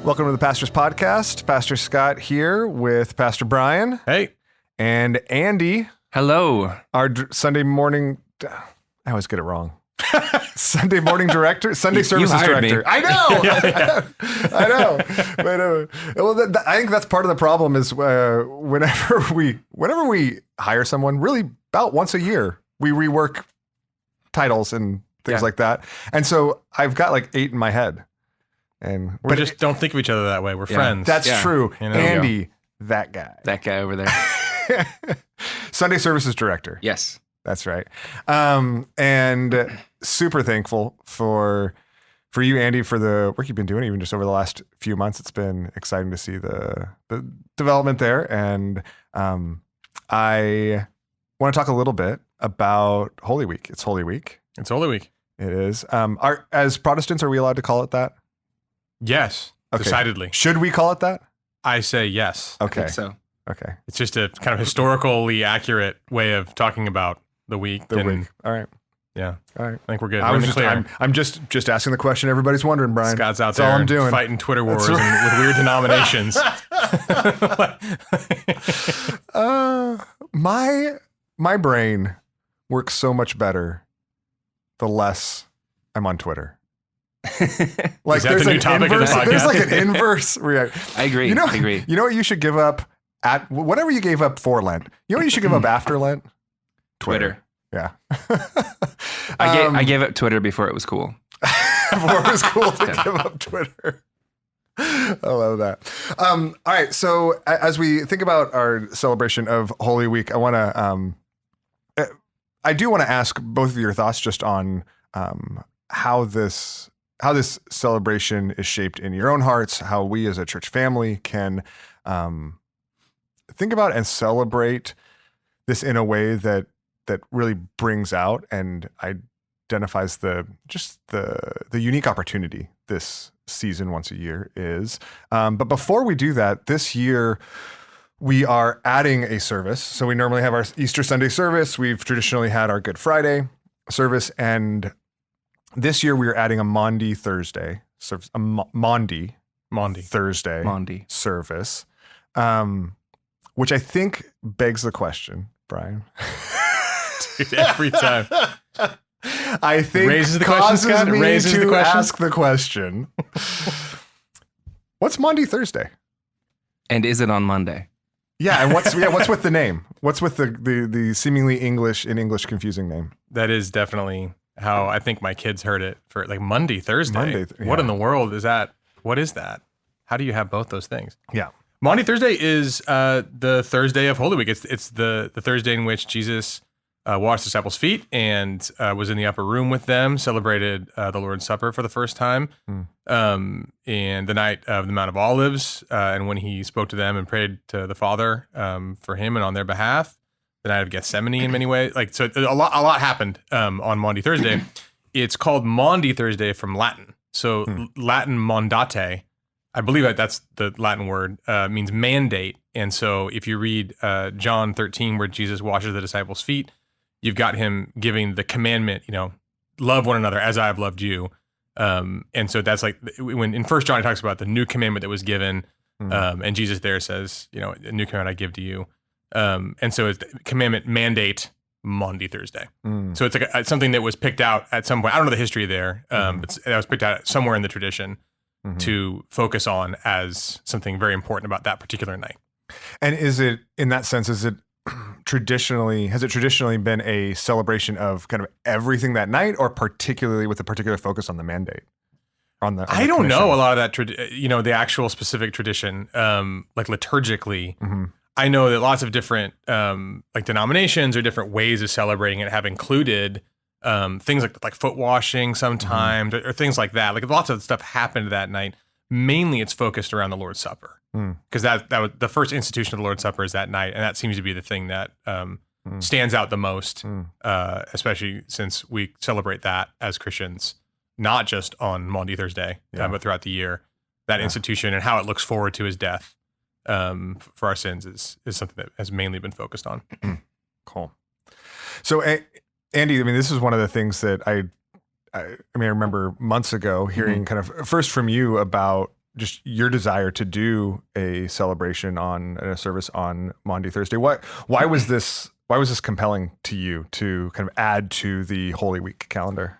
Welcome to the Pastor's Podcast. Pastor Scott here with Pastor Brian. Hey. And Andy. Hello. Our Sunday morning... I always get it wrong. Sunday morning director? Sunday services director. Me. I know. I know. Well, I think that's part of the problem is whenever we hire someone, really about once a year, we rework titles and things like that. And so I've got like 8 in my head. We just don't think of each other that way. We're friends. That's true. You know? Andy, that guy. That guy over there. Sunday services director. Yes. That's right. And super thankful for you, Andy, for the work you've been doing, even just over the last few months. It's been exciting to see the development there. And I want to talk a little bit about Holy Week. It's Holy Week. It's Holy Week. It is. As Protestants, are we allowed to call it that? Yes, okay. Decidedly. Should we call it that? I say yes. Okay. I think so. Okay. It's just a kind of historically accurate way of talking about the week. The week. All right. Yeah. All right. I think we're good. I'm just asking the question everybody's wondering, Brian. Scott's out That's all I'm there doing. fighting Twitter wars with weird denominations. My brain works so much better the less I'm on Twitter. Like is that the new topic of the podcast? There's like an inverse reaction. I agree. You know what you should give up at whatever you gave up for Lent. You know what you should give up after Lent? Twitter. Yeah. I gave up Twitter before it was cool. Before it was cool to give up Twitter. I love that. All right. So as we think about our celebration of Holy Week, I do want to ask both of your thoughts just on how this celebration is shaped in your own hearts, how we as a church family can think about and celebrate this in a way that really brings out and identifies the unique opportunity this season once a year is. But before we do that, this year we are adding a service. So we normally have our Easter Sunday service. We've traditionally had our Good Friday service, and this year we are adding a Maundy Thursday service, a Maundy Thursday service, which I think begs the question, Brian. Dude, every time. I think raises the causes question, Scott. me raises to the question. ask the question. What's Maundy Thursday? And is it on Monday? Yeah, and what's with the name? What's with the seemingly English confusing name? That is definitely how I think my kids heard it for like Maundy Thursday. What in the world is that? What is that? How do you have both those things? Yeah. Maundy Thursday is the Thursday of Holy Week. It's the Thursday in which Jesus washed disciples' feet and was in the upper room with them, celebrated the Lord's Supper for the first time, and the night of the Mount of Olives, and when he spoke to them and prayed to the Father for him and on their behalf, the night of Gethsemane in many ways. Like so, a lot happened on Maundy Thursday. It's called Maundy Thursday from Latin. So Latin mandate, I believe that's the Latin word, means mandate. And so if you read John 13, where Jesus washes the disciples' feet, you've got him giving the commandment, love one another as I have loved you. And so that's like when in 1 John it talks about the new commandment that was given, and Jesus there says, a new commandment I give to you. And so it's the commandment mandate Maundy Thursday. So it's like something that was picked out at some point. I don't know the history there, but that was picked out somewhere in the tradition to focus on as something very important about that particular night. And is it, in that sense, has it traditionally been a celebration of kind of everything that night, or particularly with a particular focus on the mandate? I don't know a lot of that, the actual specific tradition, like liturgically. I know that lots of different like denominations or different ways of celebrating it have included things like foot washing sometimes or things like that. Like lots of stuff happened that night. Mainly it's focused around the Lord's Supper because that was the first institution of the Lord's Supper is that night. And that seems to be the thing that stands out the most, especially since we celebrate that as Christians, not just on Maundy Thursday, but throughout the year. That institution and how it looks forward to his death for our sins is something that has mainly been focused on. Cool. So, Andy, this is one of the things that I remember months ago hearing kind of first from you about just your desire to do a celebration on a service on Maundy Thursday. Why was this compelling to you to kind of add to the Holy Week calendar?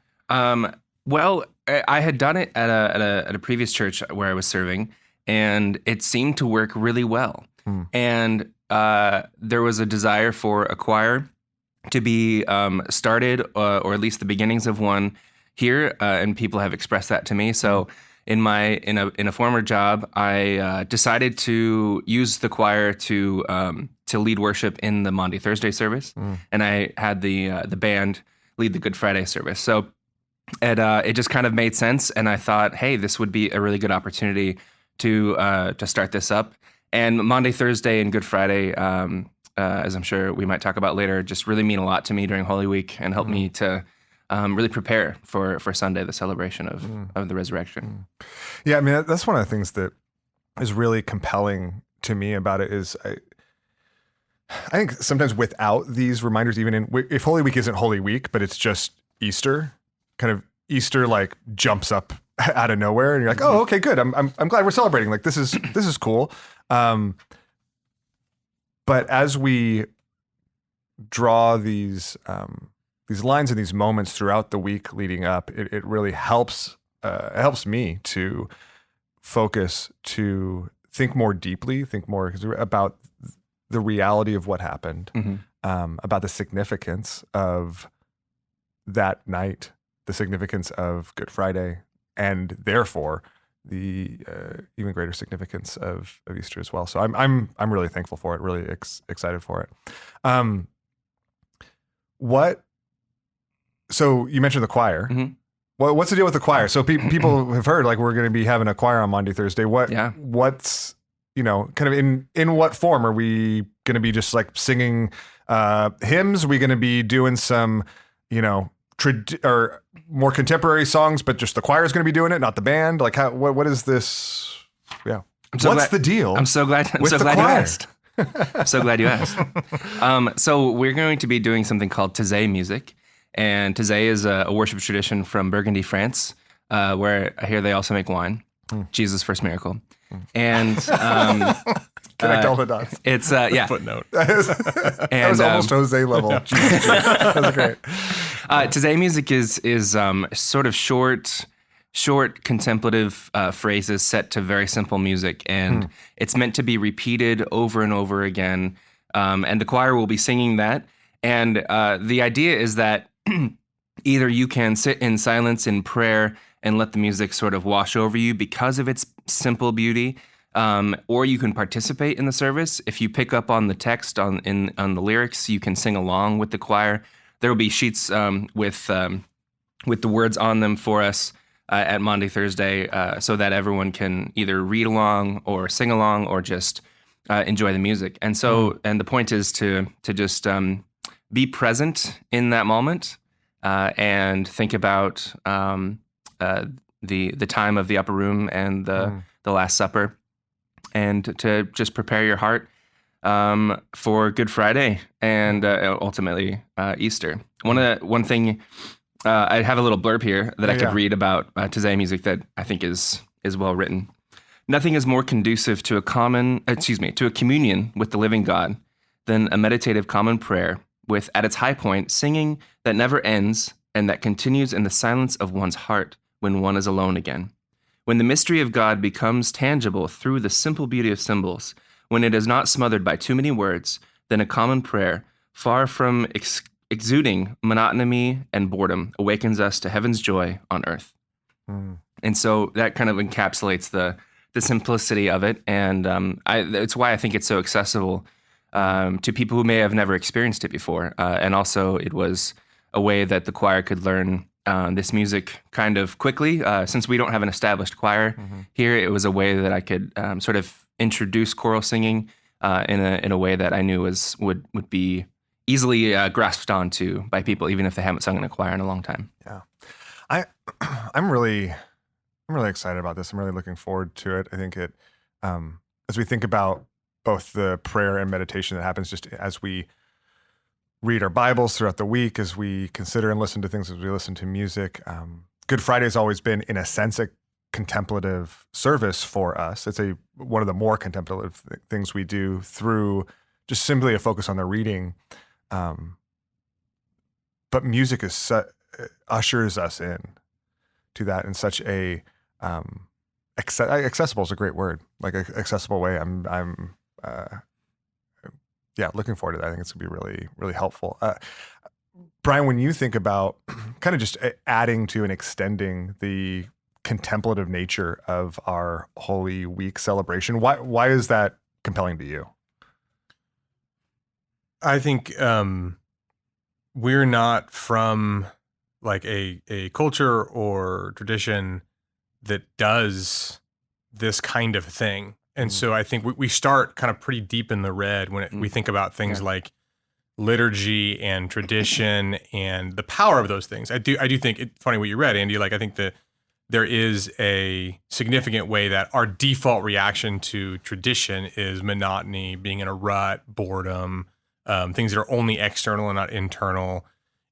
Well, I had done it at a previous church where I was serving, and it seemed to work really well. And there was a desire for a choir to be started, or at least the beginnings of one here, and people have expressed that to me. So in a former job, I decided to use the choir to lead worship in the Maundy Thursday service, and I had the band lead the Good Friday service. So it just kind of made sense, and I thought, hey, this would be a really good opportunity to start this up. And Maundy Thursday and Good Friday, as I'm sure we might talk about later, just really mean a lot to me during Holy Week and help me to really prepare for Sunday, the celebration of the resurrection. Yeah, I mean, that's one of the things that is really compelling to me about it is I think sometimes without these reminders, even if Holy Week isn't Holy Week, but it's just Easter, kind of Easter like jumps up out of nowhere, and you're like, oh, okay, good. I'm glad we're celebrating. Like this is cool. But as we draw these lines and these moments throughout the week leading up, it really helps me to focus, to think more deeply, think more about the reality of what happened, about the significance of that night, the significance of Good Friday, and therefore the even greater significance of Easter as well. So I'm really thankful for it, really excited for it. So you mentioned the choir. Well, what's the deal with the choir? So people have heard like we're going to be having a choir on Maundy Thursday. What's kind of in what form are we going to be? Just like singing hymns? Are we going to be doing some or more contemporary songs, but just the choir is going to be doing it, not the band? Like what is this? Yeah. What's the deal? I'm so glad you asked. I'm so glad you asked. So we're going to be doing something called Taizé music. And Taizé is a worship tradition from Burgundy, France, where I hear they also make wine. Jesus' first miracle. And connect all the dots. It's Footnote. That was almost Jose level. Yeah. Jesus. That was great. Taizé music is sort of short contemplative phrases set to very simple music, and it's meant to be repeated over and over again. And the choir will be singing that. And the idea is that either you can sit in silence in prayer and let the music sort of wash over you because of its simple beauty, or you can participate in the service. If you pick up on the text on the lyrics, you can sing along with the choir. There will be sheets with the words on them for us at Maundy Thursday, so that everyone can either read along or sing along or just enjoy the music. And so, and the point is to just be present in that moment and think about the time of the upper room and the Last Supper, and to just prepare your heart for Good Friday and ultimately Easter. One thing I have a little blurb here that I could read about Taizé music that I think is well written. Nothing is more conducive to a communion with the living God than a meditative common prayer with, at its high point, singing that never ends and that continues in the silence of one's heart when one is alone again. When the mystery of God becomes tangible through the simple beauty of symbols, when it is not smothered by too many words, then a common prayer, far from exuding monotony and boredom, awakens us to heaven's joy on earth. And so that kind of encapsulates the simplicity of it, and it's why I think it's so accessible to people who may have never experienced it before. And also, it was a way that the choir could learn this music kind of quickly. Since we don't have an established choir here, it was a way that I could sort of introduce choral singing in a way that I knew would be easily grasped onto by people, even if they haven't sung in a choir in a long time. Yeah, I'm really excited about this. I'm really looking forward to it. I think it, as we think about both the prayer and meditation that happens just as we read our Bibles throughout the week, as we consider and listen to things, as we listen to music. Good Friday's always been, in a sense, contemplative service for us. It's one of the more contemplative things we do through just simply a focus on the reading. But music ushers us in to that in such a accessible is a great word, like an accessible way. I'm looking forward to that. I think it's gonna be really, really helpful. Brian, when you think about kind of just adding to and extending the contemplative nature of our Holy Week celebration, why is that compelling to you? I think we're not from like a culture or tradition that does this kind of thing. And so I think we start kind of pretty deep in the red when we think about things like liturgy and tradition and the power of those things. I do think it's funny what you read, Andy. Like, I think that there is a significant way that our default reaction to tradition is monotony, being in a rut, boredom, things that are only external and not internal.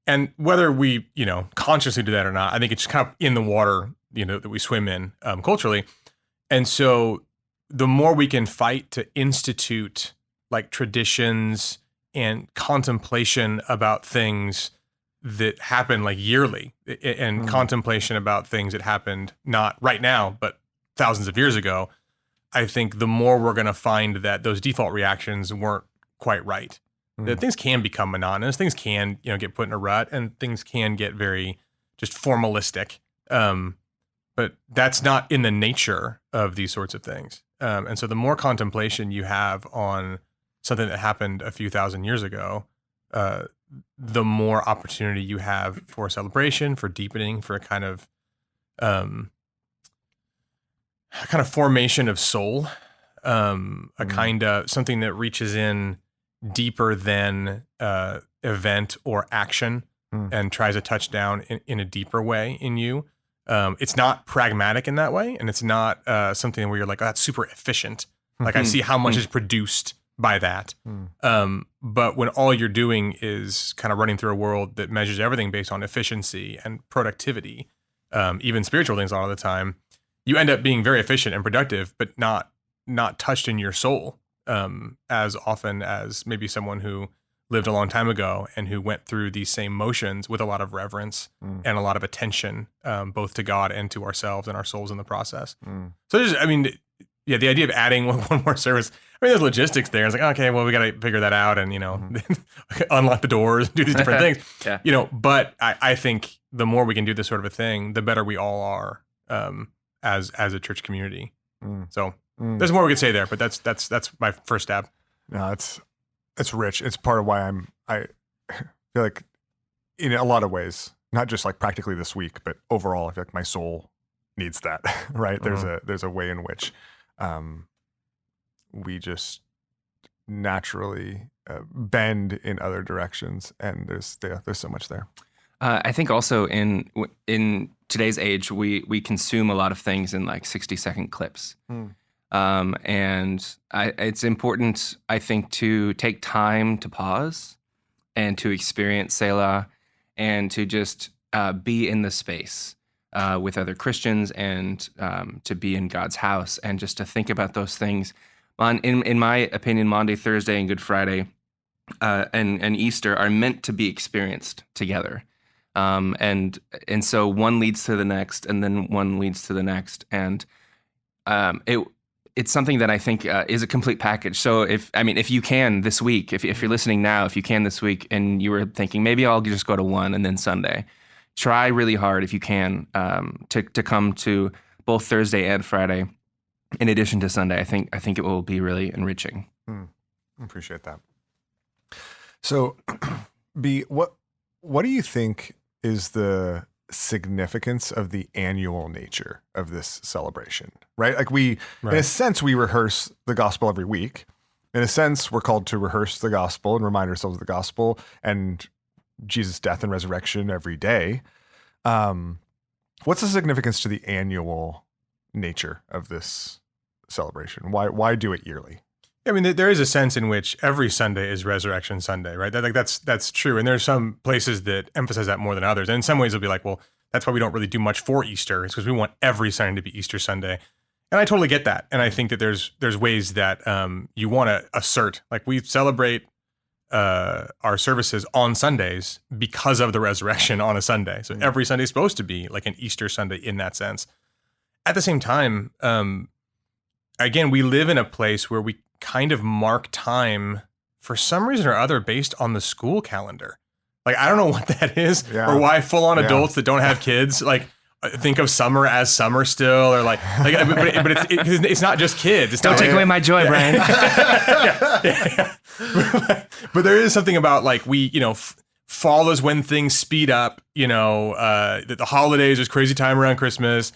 And whether we, consciously do that or not, I think it's just kind of in the water, that we swim in culturally. And so the more we can fight to institute like traditions and contemplation about things that happen like yearly and contemplation about things that happened not right now, but thousands of years ago, I think the more we're going to find that those default reactions weren't quite right. That things can become monotonous, things can, get put in a rut, and things can get very just formalistic. But that's not in the nature of these sorts of things. And so the more contemplation you have on something that happened a few thousand years ago, the more opportunity you have for celebration, for deepening, for a kind of formation of soul, a kind of something that reaches in deeper than event or action and tries to touch down in a deeper way in you. It's not pragmatic in that way, and it's not something where you're like, oh, that's super efficient. Like, I see how much is produced by that. But when all you're doing is kind of running through a world that measures everything based on efficiency and productivity, even spiritual things a lot of the time, you end up being very efficient and productive, but not touched in your soul as often as maybe someone who lived a long time ago and who went through these same motions with a lot of reverence and a lot of attention, both to God and to ourselves and our souls in the process. So the idea of adding one more service, there's logistics there. It's like, okay, well, we got to figure that out and, unlock the doors, do these different things, but I think the more we can do this sort of a thing, the better we all are as a church community. So there's more we could say there, but that's my first stab. No, it's rich. It's part of why I feel like in a lot of ways, not just like practically this week, but overall, I feel like my soul needs that, right? There's a way in which we just naturally bend in other directions, and there's so much there. I think also in today's age, we consume a lot of things in like 60-second clips. And it's important, I think, to take time to pause and to experience Selah and to just be in the space with other Christians and to be in God's house and just to think about those things. In my opinion, Maundy Thursday and Good Friday and Easter are meant to be experienced together. And so one leads to the next, and then one leads to the next. And it's something that I think is a complete package. So if you can this week, if you're listening now, if you can this week and you were thinking, maybe I'll just go to one and then Sunday, try really hard if you can to come to both Thursday and Friday in addition to Sunday. I think it will be really enriching. Appreciate that. So, B, what do you think is the significance of the annual nature of this celebration, right? Like in a sense, we rehearse the gospel every week. In a sense, we're called to rehearse the gospel and remind ourselves of the gospel and Jesus' death and resurrection every day. What's the significance to the annual nature of this celebration? Why do it yearly? There is a sense in which every Sunday is Resurrection Sunday, right? That's true. And there's some places that emphasize that more than others. And in some ways, it'll be like, well, that's why we don't really do much for Easter, is because we want every Sunday to be Easter Sunday. And I totally get that. And I think that there's ways that you want to assert, like we celebrate our services on Sundays because of the resurrection on a Sunday. So every Sunday is supposed to be like an Easter Sunday in that sense. At the same time, again, we live in a place where we kind of mark time for some reason or other based on the school calendar. Like, I don't know what that is or why full-on adults that don't have kids, like, think of summer as summer still, or but it's not just kids. It's Don't take away my joy, Brian. But there is something about like fall is when things speed up. The holidays, there's crazy time around Christmas.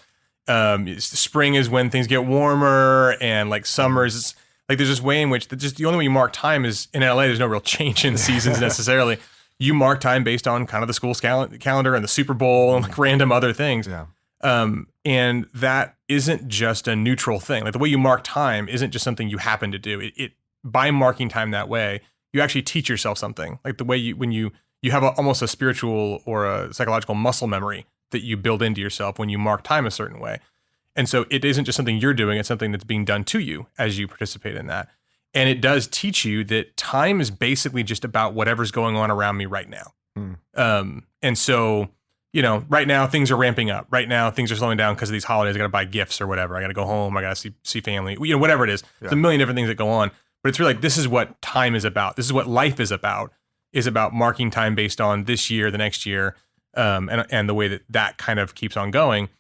Spring is when things get warmer, and like summers, like there's this way in which the only way you mark time is in LA. There's no real change in seasons necessarily. You mark time based on kind of the school's calendar and the Super Bowl and like random other things. Yeah. And that isn't just a neutral thing. Like the way you mark time isn't just something you happen to do. It by marking time that way, you actually teach yourself something. Like the way when you have almost a spiritual or a psychological muscle memory that you build into yourself when you mark time a certain way. And so it isn't just something you're doing, it's something that's being done to you as you participate in that. And it does teach you that time is basically just about whatever's going on around me right now. And so, right now things are ramping up. Right now things are slowing down because of these holidays. I got to buy gifts or whatever. I got to go home. I got to see family, whatever it is. There's a million different things that go on. But it's really like, this is what time is about. This is what life is about marking time based on this year, the next year, and the way that kind of keeps on going.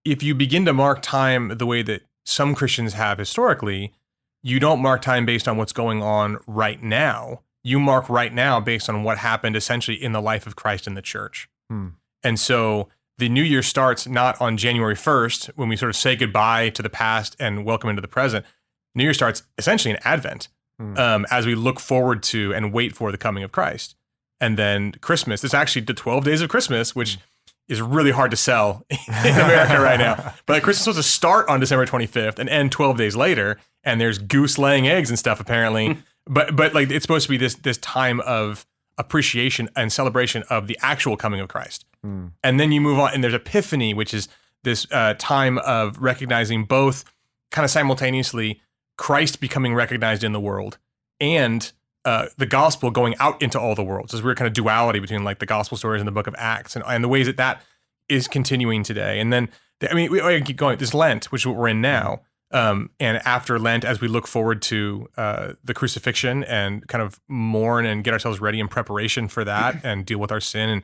If you begin to mark time the way that some Christians have historically, you don't mark time based on what's going on right now. You mark right now based on what happened essentially in the life of Christ in the church. And so the new year starts not on January 1st when we sort of say goodbye to the past and welcome into the present. New Year starts essentially in Advent as we look forward to and wait for the coming of Christ. And then Christmas, it's actually the 12 days of Christmas, which is really hard to sell in America right now. But like Christmas was to start on December 25th and end 12 days later. And there's goose laying eggs and stuff apparently. but like it's supposed to be this time of appreciation and celebration of the actual coming of Christ. And then you move on and there's Epiphany, which is this time of recognizing both kind of simultaneously Christ becoming recognized in the world and the gospel going out into all the world. So there's a weird kind of duality between like the gospel stories in the book of Acts and the ways that is continuing today. And then, we keep going. There's Lent, which is what we're in now. And after Lent, as we look forward to the crucifixion and kind of mourn and get ourselves ready in preparation for that and deal with our sin and,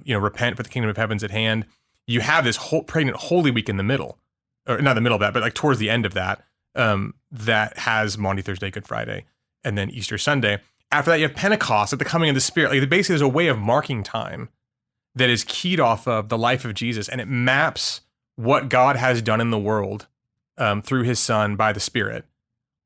repent for the kingdom of heaven's at hand, you have this whole pregnant Holy Week in the middle, or not the middle of that, but like towards the end of that, that has Maundy Thursday, Good Friday, and then Easter Sunday. After that, you have Pentecost at the coming of the Spirit. Like basically there's a way of marking time that is keyed off of the life of Jesus, and it maps what God has done in the world through his son by the Spirit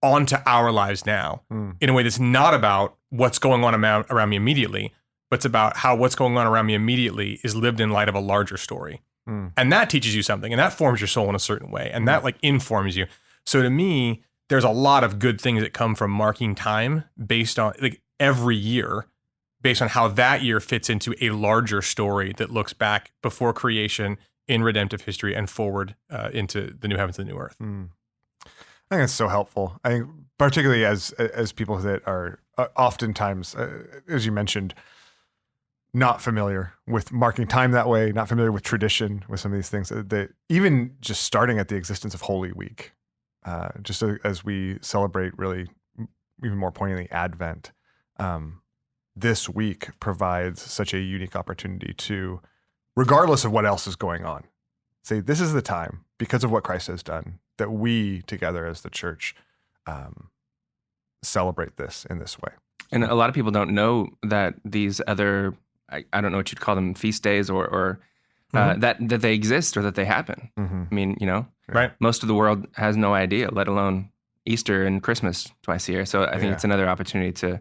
onto our lives now in a way that's not about what's going on around me immediately, but it's about how what's going on around me immediately is lived in light of a larger story. And that teaches you something, and that forms your soul in a certain way, and that like informs you. So to me, there's a lot of good things that come from marking time based on like every year, based on how that year fits into a larger story that looks back before creation in redemptive history and forward into the new heavens and the new earth. I think it's so helpful. I think particularly as people that are oftentimes, as you mentioned, not familiar with marking time that way, not familiar with tradition, with some of these things. That even just starting at the existence of Holy Week, just as we celebrate really even more poignantly Advent, this week provides such a unique opportunity to, regardless of what else is going on, say this is the time, because of what Christ has done, that we together as the church celebrate this in this way. And a lot of people don't know that these other, I don't know what you'd call them, feast days or that they exist or that they happen. I mean, right? Most of the world has no idea, let alone Easter and Christmas twice a year. So I think it's another opportunity to,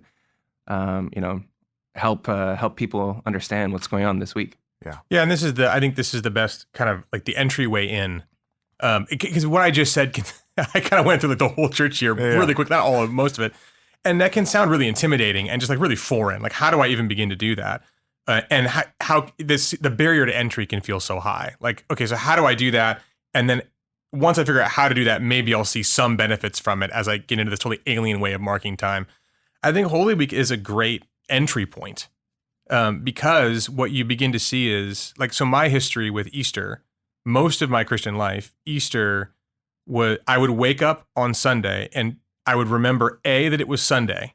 help people understand what's going on this week. Yeah, and I think this is the best kind of like the entryway in, because what I just said, I kind of went through like the whole church year really quick, not all of most of it, and that can sound really intimidating and just like really foreign. Like, how do I even begin to do that? and how the barrier to entry can feel so high. Like, okay, so how do I do that? And then once I figure out how to do that, maybe I'll see some benefits from it as I get into this totally alien way of marking time. I think Holy Week is a great entry point, because what you begin to see is, like, so my history with Easter, most of my Christian life, Easter I would wake up on Sunday and I would remember A, that it was Sunday,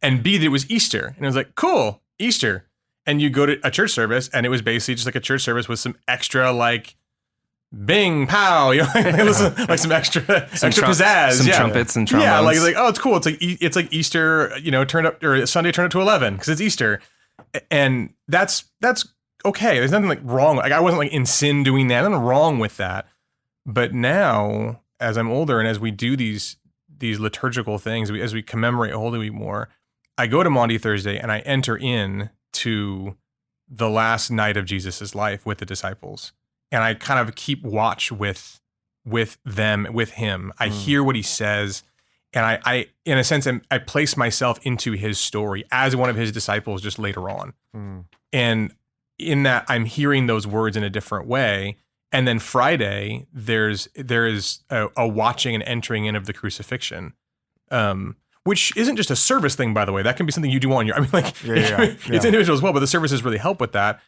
and B, that it was Easter. And I was like, cool, Easter. And you go to a church service and it was basically just like a church service with some extra, like, bing, pow, you know, like some extra pizzazz. Some trumpets and trombones. Yeah, like, oh, it's cool. It's like Easter, you know, turned up, or Sunday turned up to 11 because it's Easter. And that's okay. There's nothing like wrong. Like, I wasn't like in sin doing that. Nothing wrong with that. But now, as I'm older and as we do these liturgical things, as we commemorate Holy Week more, I go to Maundy Thursday and I enter in to the last night of Jesus's life with the disciples, and I kind of keep watch with them, with him. I hear what he says, and I in a sense, I place myself into his story as one of his disciples just later on, and in that I'm hearing those words in a different way. And then Friday, there is a watching and entering in of the crucifixion, which isn't just a service thing, by the way. That can be something you do on your. I mean, like, it's individual as well, but the services really help with that,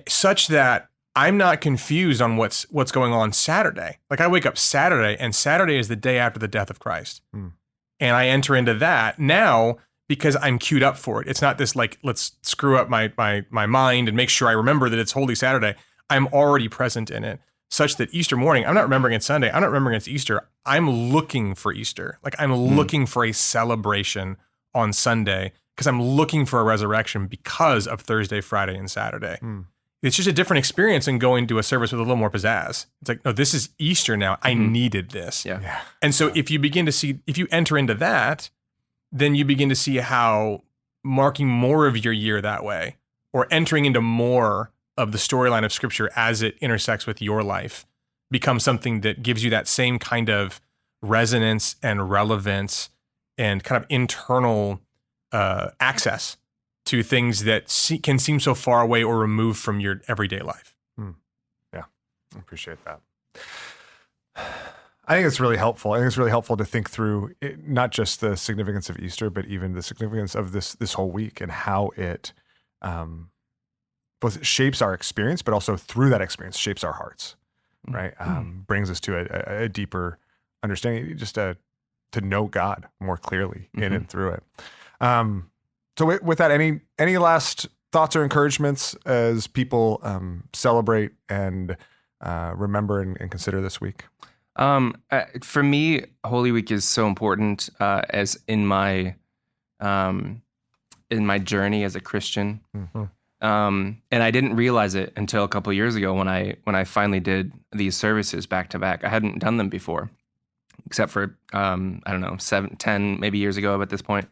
such that I'm not confused on what's going on Saturday. Like, I wake up Saturday, and Saturday is the day after the death of Christ, and I enter into that now because I'm queued up for it. It's not this like, let's screw up my mind and make sure I remember that it's Holy Saturday. I'm already present in it, such that Easter morning, I'm not remembering it's Sunday. I'm not remembering it's Easter. I'm looking for Easter. Like, I'm looking for a celebration on Sunday because I'm looking for a resurrection because of Thursday, Friday, and Saturday. It's just a different experience than going to a service with a little more pizzazz. It's like, no, this is Easter now. I needed this. Yeah. And so if you enter into that, then you begin to see how marking more of your year that way, or entering into more of the storyline of Scripture as it intersects with your life, becomes something that gives you that same kind of resonance and relevance and kind of internal access to things that can seem so far away or removed from your everyday life. Yeah, I appreciate that. I think it's really helpful. I think it's really helpful to think through not just the significance of Easter, but even the significance of this whole week and how it both shapes our experience, but also through that experience shapes our hearts, right? Brings us to a deeper understanding, just to know God more clearly in and through it. So with that, any last thoughts or encouragements as people celebrate and remember and consider this week? For me, Holy Week is so important as in my journey as a Christian. And I didn't realize it until a couple of years ago when I finally did these services back to back. I hadn't done them before, except for I don't know, 7, 10 maybe years ago at this point.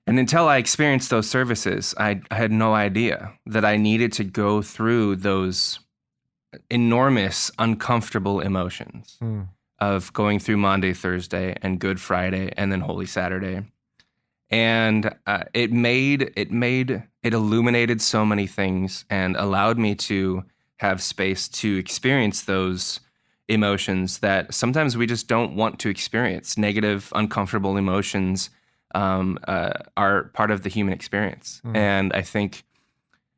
And until I experienced those services, I had no idea that I needed to go through those enormous, uncomfortable emotions of going through Maundy Thursday and Good Friday and then Holy Saturday. And it illuminated so many things and allowed me to have space to experience those emotions that sometimes we just don't want to experience. Negative, uncomfortable emotions are part of the human experience. And I think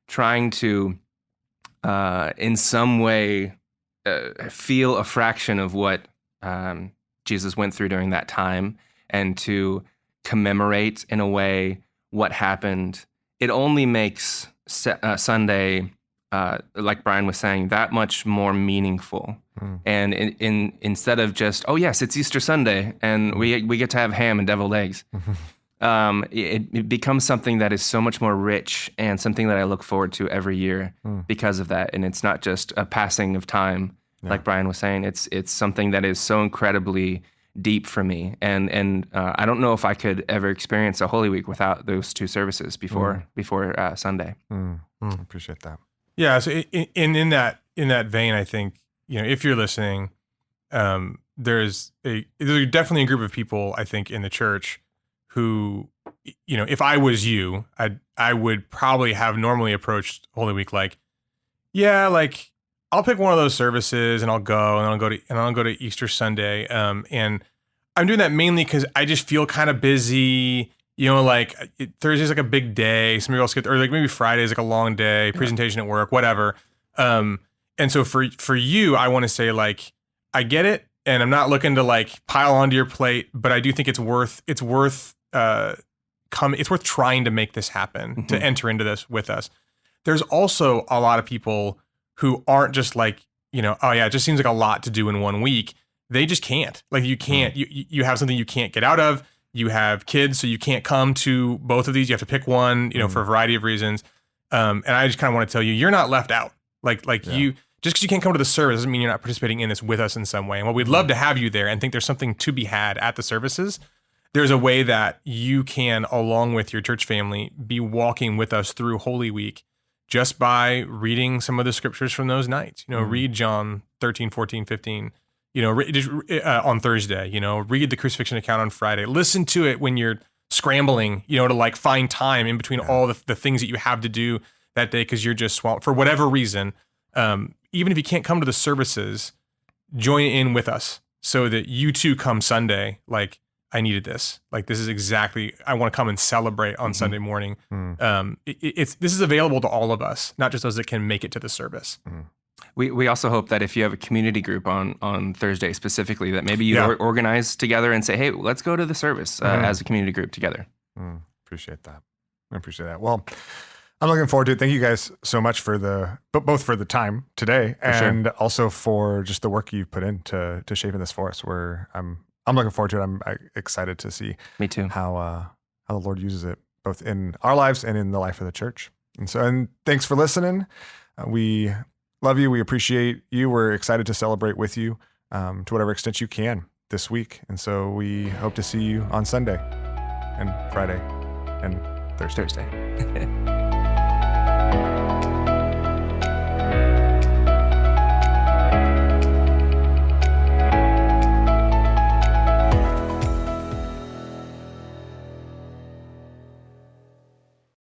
trying to, in some way, feel a fraction of what Jesus went through during that time and to commemorate in a way what happened, it only makes Sunday, like Brian was saying, that much more meaningful. And instead of just, oh yes, it's Easter Sunday and we get to have ham and deviled eggs, it becomes something that is so much more rich and something that I look forward to every year because of that. And it's not just a passing of time, like Brian was saying. It's something that is so incredibly deep for me, and I don't know if I could ever experience a Holy Week without those two services before Sunday. Appreciate that. Yeah. So in that vein, I think, if you're listening, there's definitely a group of people, I think, in the church who, if I was you, I would probably have normally approached Holy Week like, yeah, like I'll pick one of those services and I'll go and I'll go to Easter Sunday. And I'm doing that mainly because I just feel kind of busy. Like Thursday's like a big day. So maybe I'll skip, or like maybe Friday's like a long day, presentation at work, whatever. And so for you, I want to say like, I get it. And I'm not looking to like pile onto your plate, but I do think it's worth trying to make this happen, to enter into this with us. There's also a lot of people who aren't just like, oh yeah, it just seems like a lot to do in 1 week. They just can't. Like you can't, you have something you can't get out of. You have kids, so you can't come to both of these. You have to pick one, for a variety of reasons. And I just kind of want to tell you, you're not left out. You, just because you can't come to the service doesn't mean you're not participating in this with us in some way. And while we'd love to have you there and think there's something to be had at the services, there's a way that you can, along with your church family, be walking with us through Holy Week just by reading some of the scriptures from those nights. Read John 13, 14, 15, on Thursday, read the crucifixion account on Friday. Listen to it when you're scrambling, to like find time in between all the things that you have to do that day because you're just swamped for whatever reason. Even if you can't come to the services, join in with us so that you too come Sunday. Like, I needed this. Like, this is exactly, I want to come and celebrate on Sunday morning. This is available to all of us, not just those that can make it to the service. We also hope that if you have a community group on Thursday specifically, that maybe you organize together and say, hey, let's go to the service as a community group together. Appreciate that. I appreciate that. Well, I'm looking forward to it. Thank you guys so much both for the time today and also for just the work you put into shaping this for us. I'm looking forward to it. I'm excited to see Me too. how the Lord uses it both in our lives and in the life of the church. And thanks for listening. We love you. We appreciate you. We're excited to celebrate with you to whatever extent you can this week. And so we hope to see you on Sunday and Friday and Thursday.